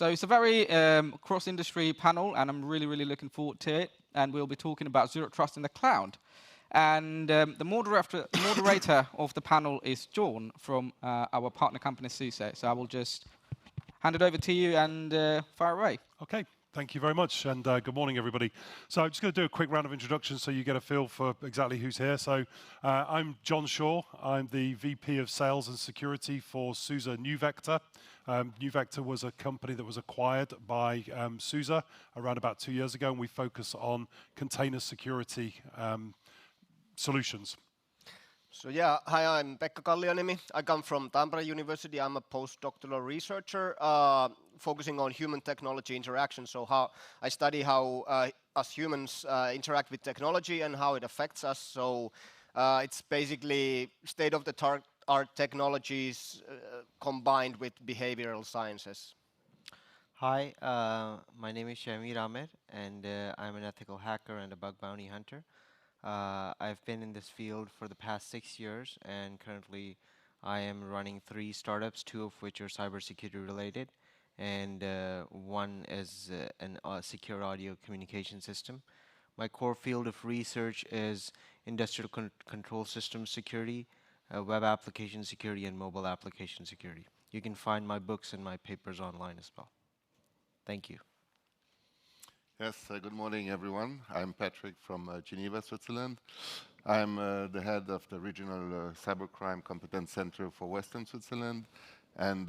So it's a very cross-industry panel, and I'm really looking forward to it. And we'll be talking about zero trust in the cloud. And the moderator of the panel is John from our partner company, SUSE. So I will just hand it over to you and fire away. Okay. Thank you very much, and good morning, everybody. So I'm just going to do a quick round of introductions so you get a feel for exactly who's here. So I'm John Shaw. I'm the VP of Sales and Security for SUSE NewVector. NewVector was a company that was acquired by SUSE around about 2 years ago, and we focus on container security solutions. So yeah, hi, I'm Pekka Kallionimi. I come from Tampere University. I'm a postdoctoral researcher focusing on human-technology interaction. So I study how us humans interact with technology and how it affects us. So it's basically state-of-the-art technologies combined with behavioral sciences. Hi, my name is Shamir Ahmed, and I'm an ethical hacker and a bug bounty hunter. I've been in this field for the past 6 years, and currently I am running 3 startups, 2 of which are cybersecurity related, and one is a secure audio communication system. My core field of research is industrial control system security, web application security, and mobile application security. You can find my books and my papers online as well. Thank you. Yes, good morning, everyone. I'm Patrick from Geneva, Switzerland. I'm the head of the regional cybercrime competence center for Western Switzerland and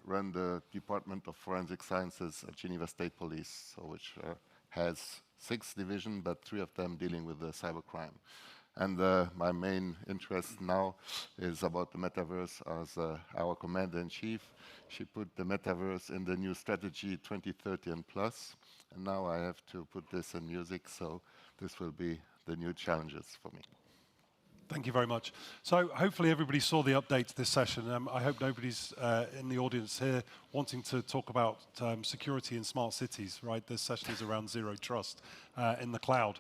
run the Department of Forensic Sciences at Geneva State Police, so which has 6 divisions, but 3 of them dealing with the cybercrime. And my main interest now is about the metaverse as our commander-in-chief. She put the metaverse in the new strategy 2030 and plus. And now I have to put this in music, so this will be the new challenges for me. Thank you very much. So hopefully everybody saw the update to this session. I hope nobody's in the audience here wanting to talk about security in smart cities, right? This session is around zero trust in the cloud.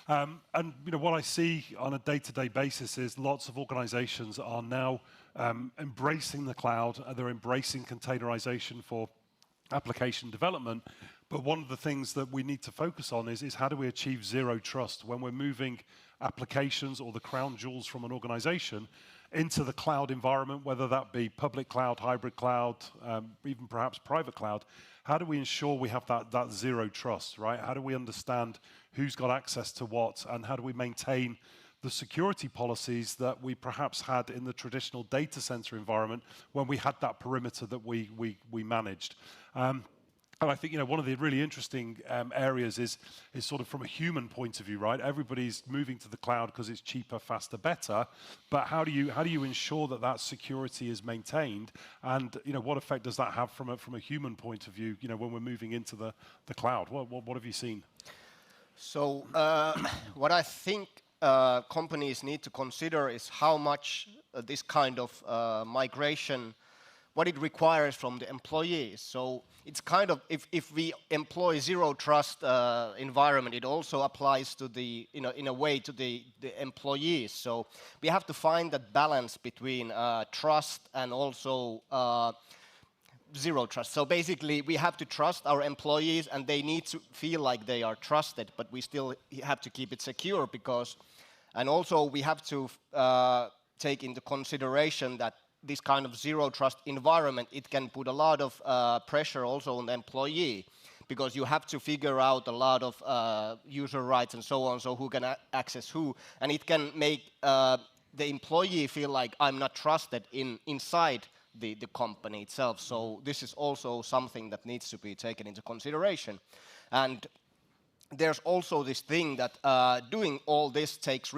And what I see on a day-to-day basis is lots of organizations are now embracing the cloud. They're embracing containerization for application development. But one of the things that we need to focus on is how do we achieve zero trust when we're moving applications or the crown jewels from an organization into the cloud environment, whether that be public cloud, hybrid cloud, even perhaps private cloud. How do we ensure we have that zero trust, right? How do we understand who's got access to what, and how do we maintain the security policies that we perhaps had in the traditional data center environment when we had that perimeter that we managed? And I think one of the really interesting areas is sort of from a human point of view, right? Everybody's moving to the cloud because it's cheaper, faster, better. But how do you ensure that security is maintained? And what effect does that have from a human point of view? When we're moving into the cloud, what have you seen? So what I think companies need to consider is how much this kind of migration, what it requires from the employees. So it's kind of, if we employ zero trust environment, it also applies to the, in a way to the employees. So we have to find that balance between trust and also zero trust. So basically we have to trust our employees and they need to feel like they are trusted, but we still have to keep it secure and also we have to take into consideration that this kind of zero trust environment, it can put a lot of pressure also on the employee because you have to figure out a lot of user rights and so on, so who can access who, and it can make the employee feel like I'm not trusted inside the company itself. So this is also something that needs to be taken into consideration. And there's also this thing that doing all this takes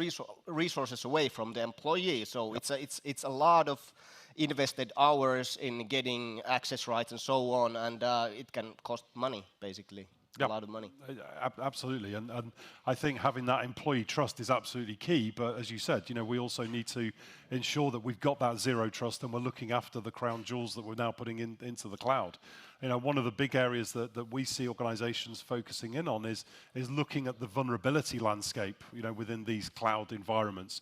resources away from the employee. So it's a lot of invested hours in getting access rights and so on, and it can cost money, basically. a lot of money. Absolutely, and I think having that employee trust is absolutely key. But as you said, we also need to ensure that we've got that zero trust and we're looking after the crown jewels that we're now putting into the cloud. One of the big areas that we see organizations focusing in on is looking at the vulnerability landscape, within these cloud environments.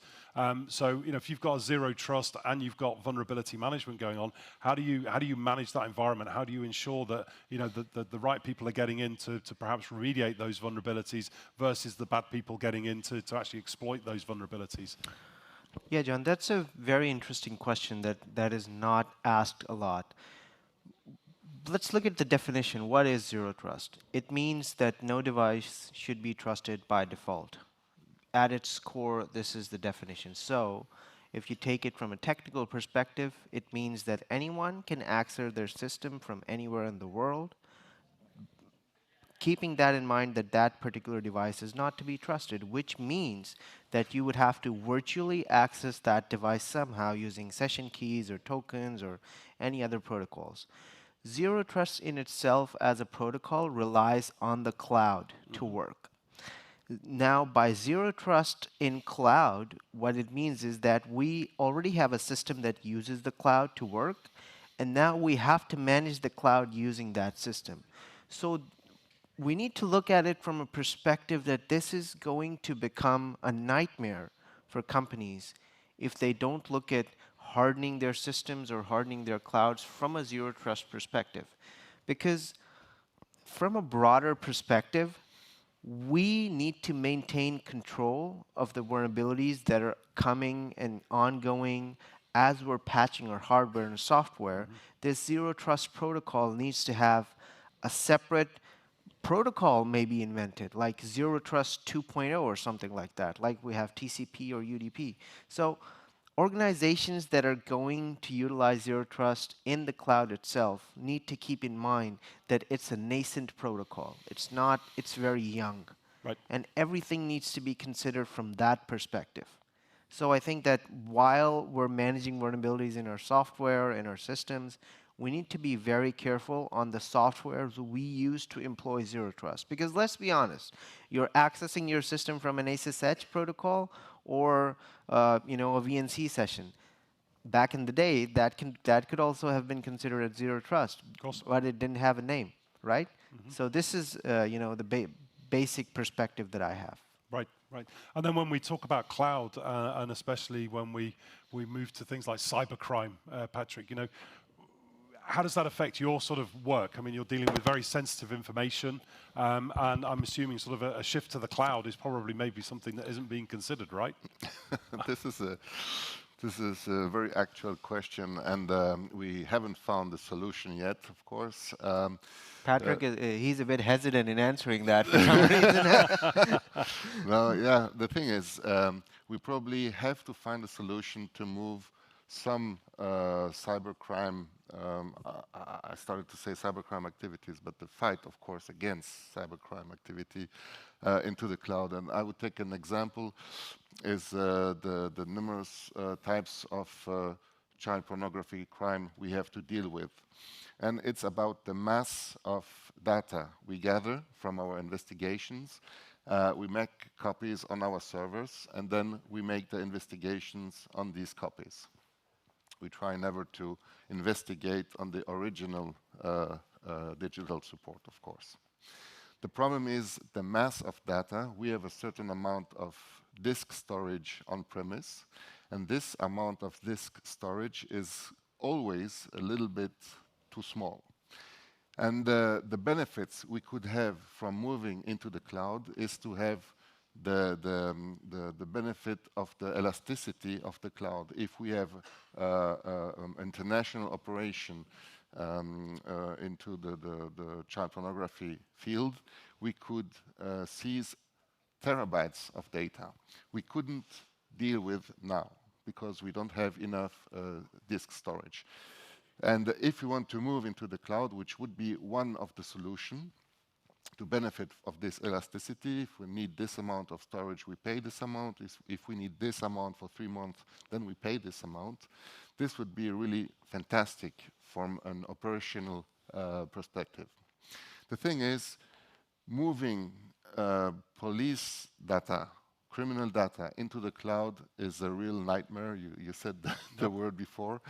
So, if you've got a zero trust and you've got vulnerability management going on, how do you manage that environment? How do you ensure that, the right people are getting in to perhaps remediate those vulnerabilities versus the bad people getting in to actually exploit those vulnerabilities? Yeah, John, that's a very interesting question that is not asked a lot. Let's look at the definition. What is zero trust? It means that no device should be trusted by default. At its core, this is the definition. So, if you take it from a technical perspective, it means that anyone can access their system from anywhere in the world, keeping that in mind that that particular device is not to be trusted, which means that you would have to virtually access that device somehow using session keys or tokens or any other protocols. Zero trust in itself as a protocol relies on the cloud to work. Now, by zero trust in cloud, what it means is that we already have a system that uses the cloud to work, and now we have to manage the cloud using that system. So we need to look at it from a perspective that this is going to become a nightmare for companies if they don't look at hardening their systems or hardening their clouds from a zero trust perspective. Because from a broader perspective, we need to maintain control of the vulnerabilities that are coming and ongoing as we're patching our hardware and software. This zero trust protocol needs to have a separate protocol may be invented, like Zero Trust 2.0 or something like that, like we have TCP or UDP. So organizations that are going to utilize Zero Trust in the cloud itself need to keep in mind that it's a nascent protocol. It's very young. Right. And everything needs to be considered from that perspective. So I think that while we're managing vulnerabilities in our software and our systems, we need to be very careful on the softwares we use to employ Zero Trust. Because let's be honest, you're accessing your system from an SSH protocol or a VNC session. Back in the day, that could also have been considered as Zero Trust, but it didn't have a name, right? So this is the basic perspective that I have. Right. And then when we talk about cloud, and especially when we move to things like cybercrime, Patrick, how does that affect your sort of work? I mean, you're dealing with very sensitive information, and I'm assuming sort of a shift to the cloud is probably maybe something that isn't being considered, right? This is a very actual question, and we haven't found a solution yet, of course. Patrick, he's a bit hesitant in answering that for some reason. Well, yeah, the thing is, we probably have to find a solution to move some cybercrime, I started to say cybercrime activities, but the fight, of course, against cybercrime activity into the cloud. And I would take an example is the numerous types of child pornography crime we have to deal with. And it's about the mass of data we gather from our investigations. We make copies on our servers, and then we make the investigations on these copies. We try never to investigate on the original digital support, of course. The problem is the mass of data. We have a certain amount of disk storage on premise, and this amount of disk storage is always a little bit too small. And the benefits we could have from moving into the cloud is to have the benefit of the elasticity of the cloud. If we have international operation into the child pornography field, we could seize terabytes of data. We couldn't deal with now because we don't have enough disk storage. And if we want to move into the cloud, which would be one of the solutions, to benefit of this elasticity, if we need this amount of storage, we pay this amount. If we need this amount for 3 months, then we pay this amount. This would be really fantastic from an operational perspective. The thing is, moving police data, criminal data into the cloud is a real nightmare. You said the word before.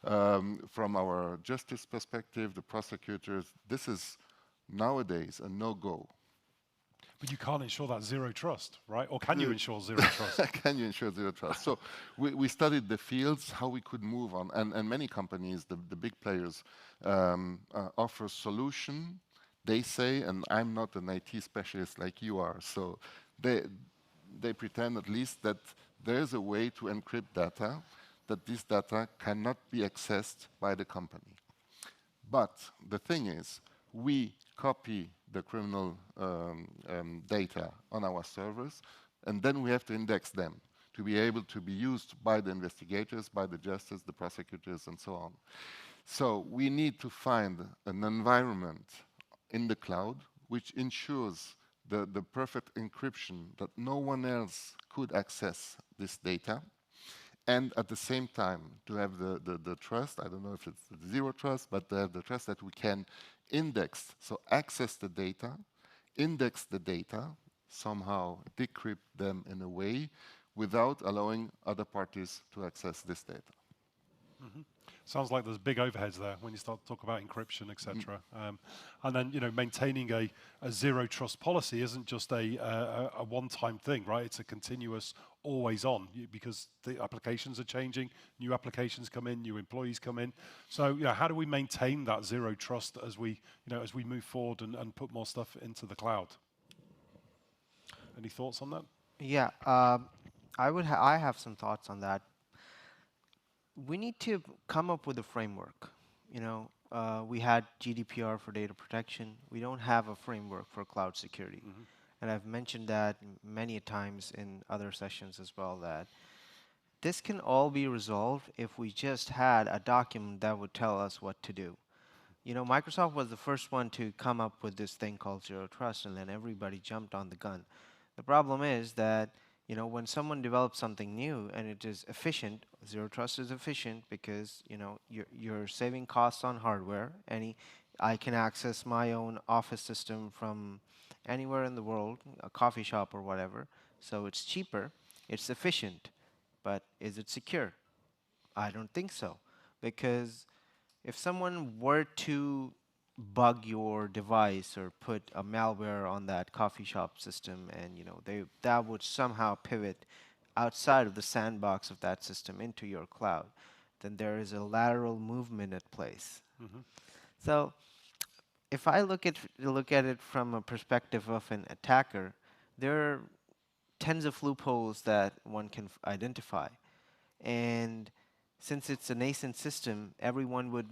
From our justice perspective, the prosecutors, this is nowadays a no-go. But you can't ensure that zero trust, right? Or can you ensure zero trust? Can you ensure zero trust? So we studied the fields, how we could move on. And many companies, the big players, offer solution. They say, and I'm not an IT specialist like you are, so they pretend at least that there's a way to encrypt data, that this data cannot be accessed by the company. But the thing is, we copy the criminal data on our servers, and then we have to index them to be able to be used by the investigators, by the justice, the prosecutors, and so on. So we need to find an environment in the cloud which ensures the perfect encryption that no one else could access this data, and at the same time to have the trust, I don't know if it's zero trust, but to have the trust that we can index, so access the data, index the data, somehow decrypt them in a way without allowing other parties to access this data. Mm-hmm. Sounds like there's big overheads there when you start to talk about encryption, etc. And then, maintaining a zero trust policy isn't just a one-time thing, right? It's a continuous, always on, because the applications are changing, new applications come in, new employees come in. So, how do we maintain that zero trust as we move forward and put more stuff into the cloud? Any thoughts on that? Yeah, I have some thoughts on that. We need to come up with a framework. We had GDPR for data protection. We don't have a framework for cloud security. Mm-hmm. And I've mentioned that many times in other sessions as well, that this can all be resolved if we just had a document that would tell us what to do. Microsoft was the first one to come up with this thing called zero trust, and then everybody jumped on the gun. The problem is that when someone develops something new and it is efficient, zero trust is efficient because you're saving costs on hardware. I can access my own office system from anywhere in the world, a coffee shop or whatever. So it's cheaper, it's efficient, but is it secure? I don't think so, because if someone were to bug your device or put a malware on that coffee shop system, and that would somehow pivot outside of the sandbox of that system into your cloud, then there is a lateral movement at place. Mm-hmm. So if I look at it from a perspective of an attacker, there are tens of loopholes that one can identify, and since it's a nascent system, everyone would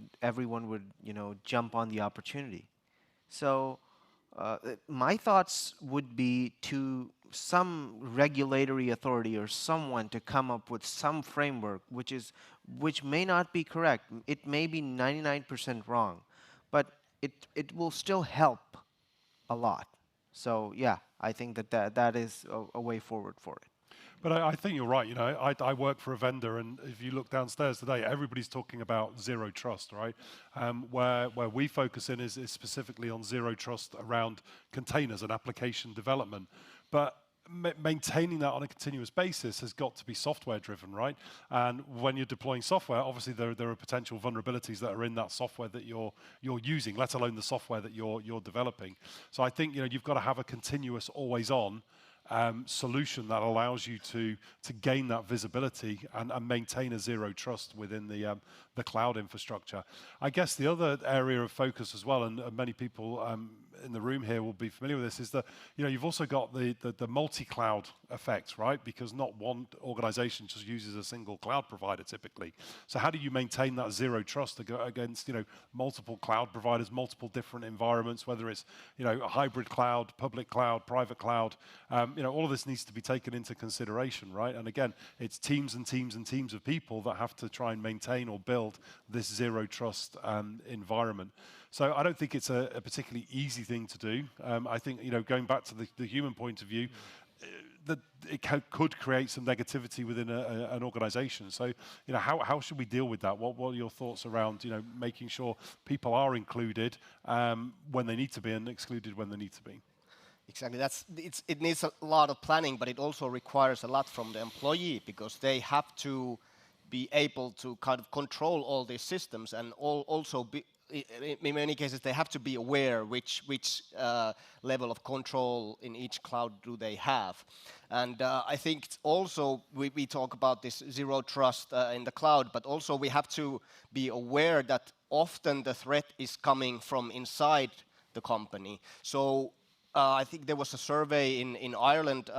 jump on the opportunity. So my thoughts would be to some regulatory authority or someone to come up with some framework which may not be correct. It may be 99% wrong, but it will still help a lot. So yeah, I think that is a way forward for it. But I think you're right. I work for a vendor, and if you look downstairs today, everybody's talking about zero trust, right? Where we focus in is specifically on zero trust around containers and application development. But maintaining that on a continuous basis has got to be software driven, right? And when you're deploying software, obviously there are potential vulnerabilities that are in that software that you're using, let alone the software that you're developing. So I think you've got to have a continuous, always on solution that allows you to gain that visibility and maintain a zero trust within the cloud infrastructure. I guess the other area of focus as well, and many people in the room here will be familiar with this, is that you've also got the multi-cloud effect, right? Because not one organization just uses a single cloud provider typically. So how do you maintain that zero trust against multiple cloud providers, multiple different environments, whether it's a hybrid cloud, public cloud, private cloud? All of this needs to be taken into consideration, right? And again, it's teams and teams and teams of people that have to try and maintain or build this zero trust environment. So I don't think it's a particularly easy thing to do. I think, going back to the human point of view, that it could create some negativity within an organization. So, how should we deal with that? What are your thoughts around, making sure people are included when they need to be and excluded when they need to be? Exactly. It needs a lot of planning, but it also requires a lot from the employee because they have to be able to kind of control all these systems and also be. In many cases, they have to be aware which level of control in each cloud do they have. And I think also we talk about this zero trust in the cloud, but also we have to be aware that often the threat is coming from inside the company. So I think there was a survey in Ireland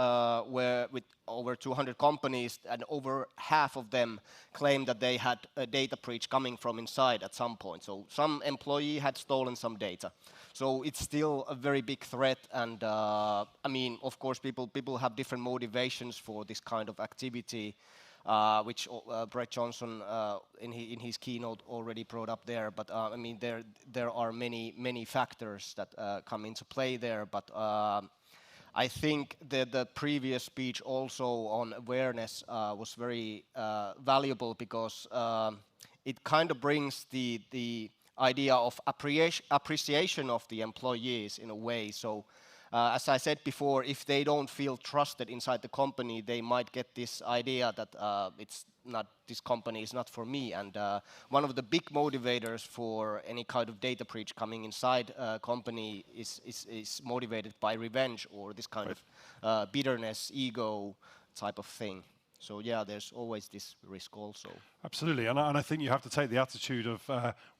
where with over 200 companies, and over half of them claimed that they had a data breach coming from inside at some point. So some employee had stolen some data. So it's still a very big threat, and I mean, of course, people have different motivations for this kind of activity. Which Brett Johnson in his keynote already brought up there. But I mean, there are many factors that come into play there. But I think the previous speech also on awareness was very valuable because it kind of brings the idea of appreciation of the employees in a way. So. As I said before, if they don't feel trusted inside the company, they might get this idea that this company is not for me. And one of the big motivators for any kind of data breach coming inside a company is motivated by revenge or this kind of bitterness, ego type of thing. So yeah, there's always this risk also. Absolutely, and I think you have to take the attitude of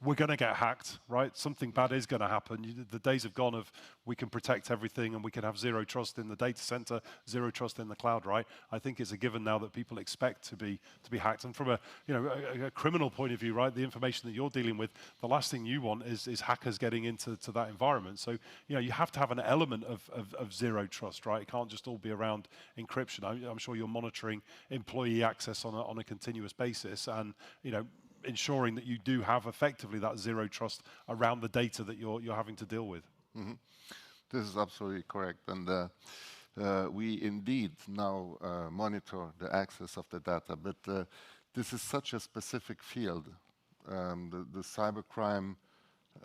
we're going to get hacked, right? Something bad is going to happen. The days have gone of we can protect everything and we can have zero trust in the data center, zero trust in the cloud, right? I think it's a given now that people expect to be hacked. And from a criminal point of view, right, the information that you're dealing with, the last thing you want is hackers getting into that environment. So you have to have an element of zero trust, right? It can't just all be around encryption. I'm sure you're monitoring employee access on a continuous basis. And ensuring that you do have effectively that zero trust around the data that you're having to deal with. Mm-hmm. This is absolutely correct, and we indeed now monitor the access of the data. But this is such a specific field. The cybercrime,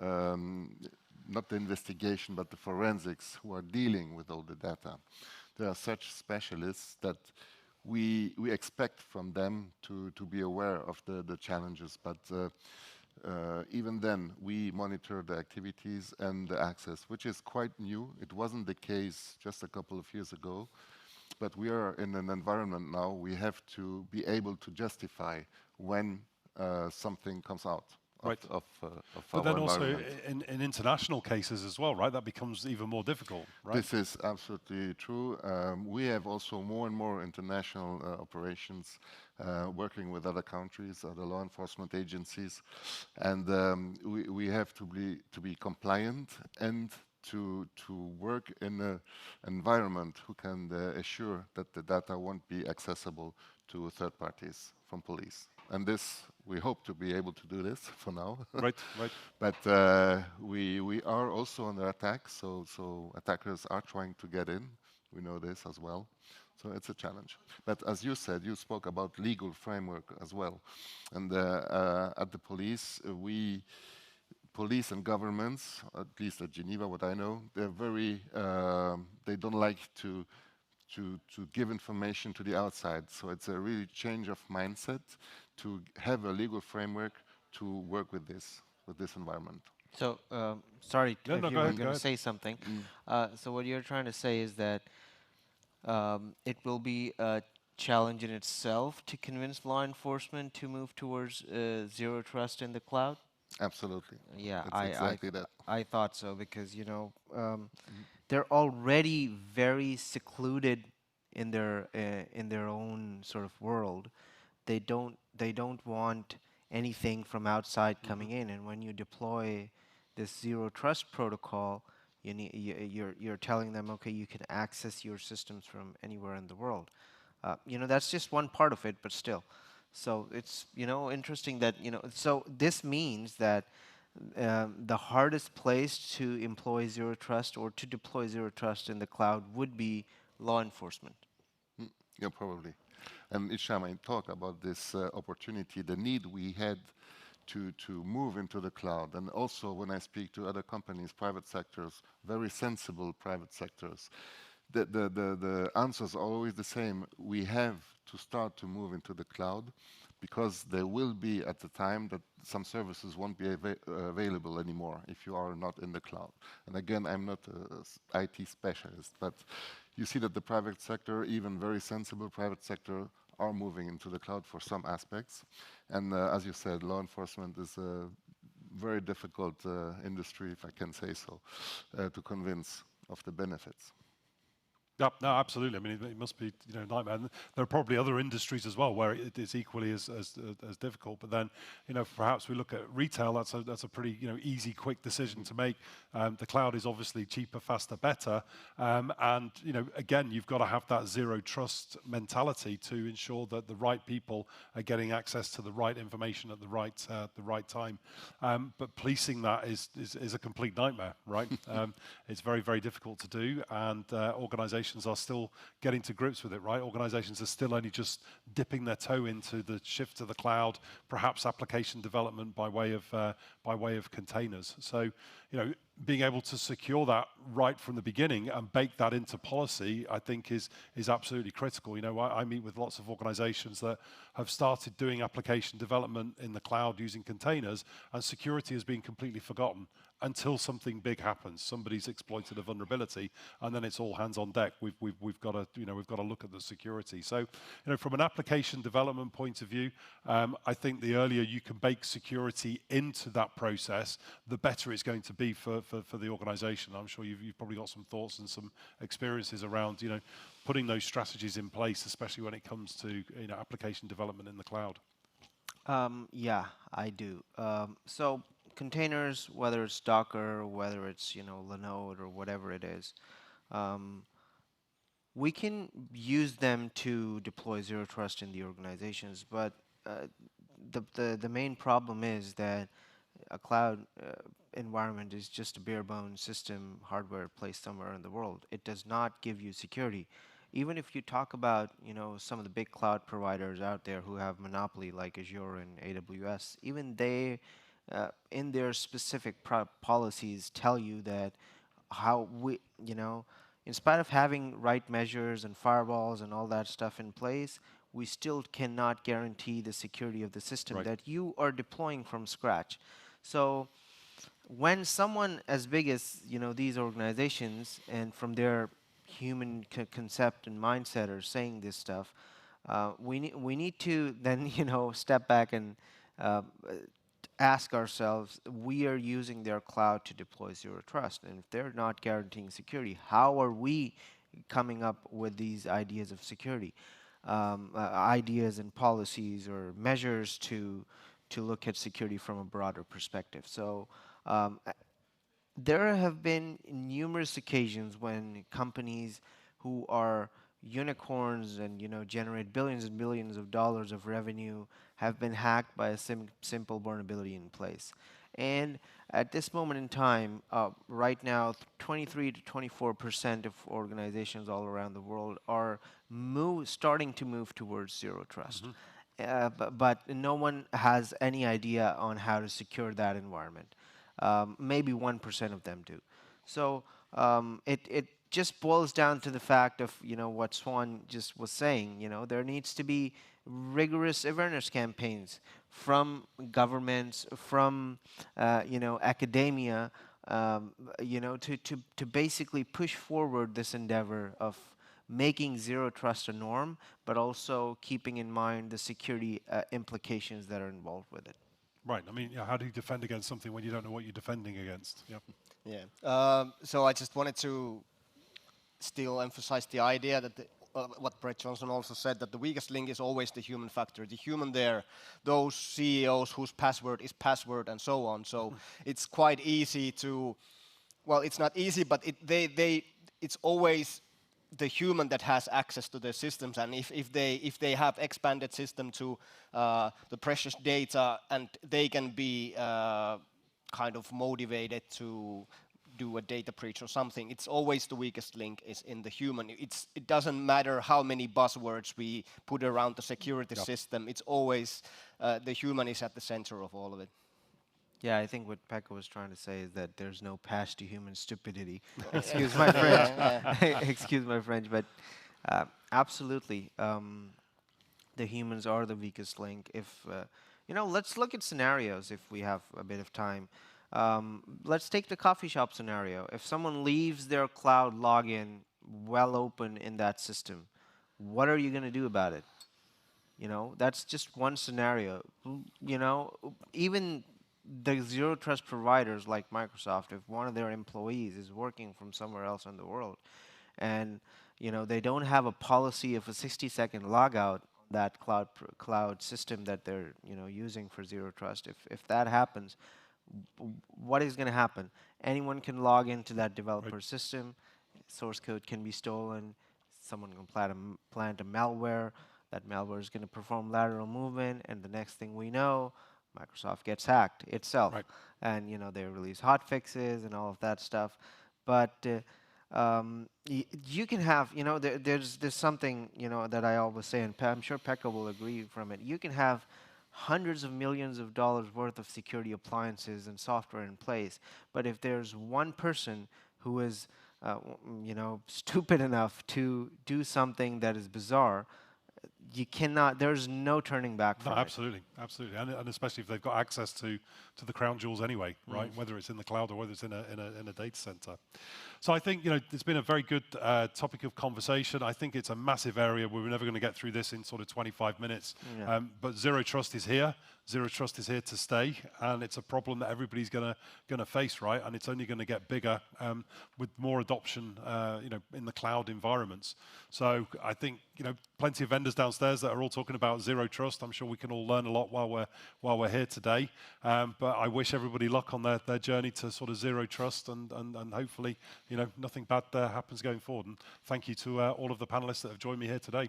not the investigation, but the forensics, who are dealing with all the data. They are such specialists that we expect from them to be aware of the challenges, but even then we monitor the activities and the access, which is quite new. It wasn't the case just a couple of years ago, but we are in an environment now we have to be able to justify when something comes out. Right. Of but then also environment. in international cases as well, right? That becomes even more difficult, right? This is absolutely true. We have also more and more international operations working with other countries, other law enforcement agencies, and we have to be compliant and to work in an environment who can assure that the data won't be accessible to third parties from police. And this, we hope to be able to do this for now. Right. But we are also under attack, so attackers are trying to get in. We know this as well. So it's a challenge. But as you said, you spoke about legal framework as well. And at the police, police and governments, at least at Geneva, what I know, they're very, they don't like to give information to the outside. So it's a really change of mindset to have a legal framework to work with this environment. So, sorry if you were going to say something. So what you're trying to say is that it will be a challenge in itself to convince law enforcement to move towards zero trust in the cloud? Absolutely. Yeah, That's exactly that. I thought so because, they're already very secluded in their own sort of world. They don't want anything from outside coming in, and when you deploy this zero trust protocol, you're telling them, okay, you can access your systems from anywhere in the world. That's just one part of it, but still. So it's interesting that so this means that the hardest place to employ zero trust or to deploy zero trust in the cloud would be law enforcement. Yeah, probably. And Isham, I talk about this opportunity, the need we had to move into the cloud. And also when I speak to other companies, private sectors, very sensible private sectors, the answers are always the same. We have to start to move into the cloud because there will be at the time that some services won't be available anymore if you are not in the cloud. And again, I'm not an IT specialist, but you see that the private sector, even very sensible private sector, are moving into the cloud for some aspects. And as you said, law enforcement is a very difficult industry, if I can say so, to convince of the benefits. Yeah, no, absolutely. I mean, it must be, you know, nightmare. And there are probably other industries as well where it is equally as difficult. But then, you know, perhaps we look at retail. That's a pretty, you know, easy, quick decision to make. The cloud is obviously cheaper, faster, better. And you know, again, you've got to have that zero trust mentality to ensure that the right people are getting access to the right information at the right time. But policing that is a complete nightmare, right? It's very, very difficult to do, and organizations are still getting to grips with it, right? Organizations are still only just dipping their toe into the shift to the cloud, perhaps application development by way of containers. So, you know, being able to secure that right from the beginning and bake that into policy, I think is absolutely critical. You know, I meet with lots of organizations that have started doing application development in the cloud using containers, and security has been completely forgotten until something big happens. Somebody's exploited a vulnerability, and then it's all hands on deck. We've got to, you know, we've got to look at the security. So, you know, from an application development point of view, I think the earlier you can bake security into that process, the better it's going to be for the organization. I'm sure you've probably got some thoughts and some experiences around, you know, putting those strategies in place, especially when it comes to, you know, application development in the cloud. Yeah, I do. So containers, whether it's Docker, whether it's, you know, Linode or whatever it is, we can use them to deploy zero trust in the organizations. But the main problem is that a cloud environment is just a bare bones system, hardware placed somewhere in the world. It does not give you security. Even if you talk about, you know, some of the big cloud providers out there who have monopoly like Azure and AWS, even they, in their specific policies, tell you that how we, you know, in spite of having right measures and firewalls and all that stuff in place, we still cannot guarantee the security of the system that you are deploying from scratch. So when someone as big as, you know, these organizations, and from their human concept and mindset are saying this stuff, we need to then, you know, step back and ask ourselves, we are using their cloud to deploy zero trust, and if they're not guaranteeing security, how are we coming up with these ideas of security, ideas and policies or measures to look at security from a broader perspective? So there have been numerous occasions when companies who are unicorns and, you know, generate billions and billions of dollars of revenue have been hacked by a simple vulnerability in place. And at this moment in time, right now, 23 to 24% of organizations all around the world are starting to move towards zero trust. But no one has any idea on how to secure that environment. Maybe 1% of them do. So it just boils down to the fact of, you know, what Swan just was saying. You know, there needs to be rigorous awareness campaigns from governments, from you know, academia, you know, to basically push forward this endeavor of making zero trust a norm, but also keeping in mind the security implications that are involved with it. Right. I mean, yeah, how do you defend against something when you don't know what you're defending against? Yep. Yeah. So I just wanted to still emphasize the idea that what Brett Johnson also said, that the weakest link is always the human factor, the human there, those CEOs whose password is password and so on. So it's quite easy to, well, it's not easy, but it's always the human that has access to their systems, and if they have expanded system to the precious data, and they can be kind of motivated to do a data breach or something, it's always the weakest link is in the human. It doesn't matter how many buzzwords we put around the security system, it's always the human is at the center of all of it. Yeah, I think what Pekka was trying to say is that there's no past to human stupidity. Excuse my French. Excuse my French, but absolutely, the humans are the weakest link. If let's look at scenarios if we have a bit of time. Let's take the coffee shop scenario. If someone leaves their cloud login well open in that system, what are you going to do about it? That's just one scenario. Even the zero trust providers like Microsoft, if one of their employees is working from somewhere else in the world, and they don't have a policy of a 60-second logout, that cloud system that they're using for zero trust. If that happens, what is going to happen? Anyone can log into that developer system. Source code can be stolen. Someone can plant a malware. That malware is going to perform lateral movement, and the next thing we know, Microsoft gets hacked itself, and they release hot fixes and all of that stuff. But you can have, there's something that I always say, and I'm sure Pekka will agree from it. You can have hundreds of millions of dollars worth of security appliances and software in place, but if there's one person who is, stupid enough to do something that is bizarre, you cannot. There's no turning back from it. Absolutely, and especially if they've got access to the crown jewels anyway, right? Whether it's in the cloud or whether it's in a data center. So I think it's been a very good topic of conversation. I think it's a massive area. We're never going to get through this in sort of 25 minutes. Yeah. But zero trust is here. Zero trust is here to stay, and it's a problem that everybody's going to face, right? And it's only going to get bigger with more adoption, in the cloud environments. So I think plenty of vendors downstairs that are all talking about zero trust. I'm sure we can all learn a lot while we're here today. But I wish everybody luck on their journey to sort of zero trust, and hopefully nothing bad happens going forward. And thank you to all of the panelists that have joined me here today.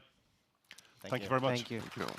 Thank you very much. Thank you. Thank you.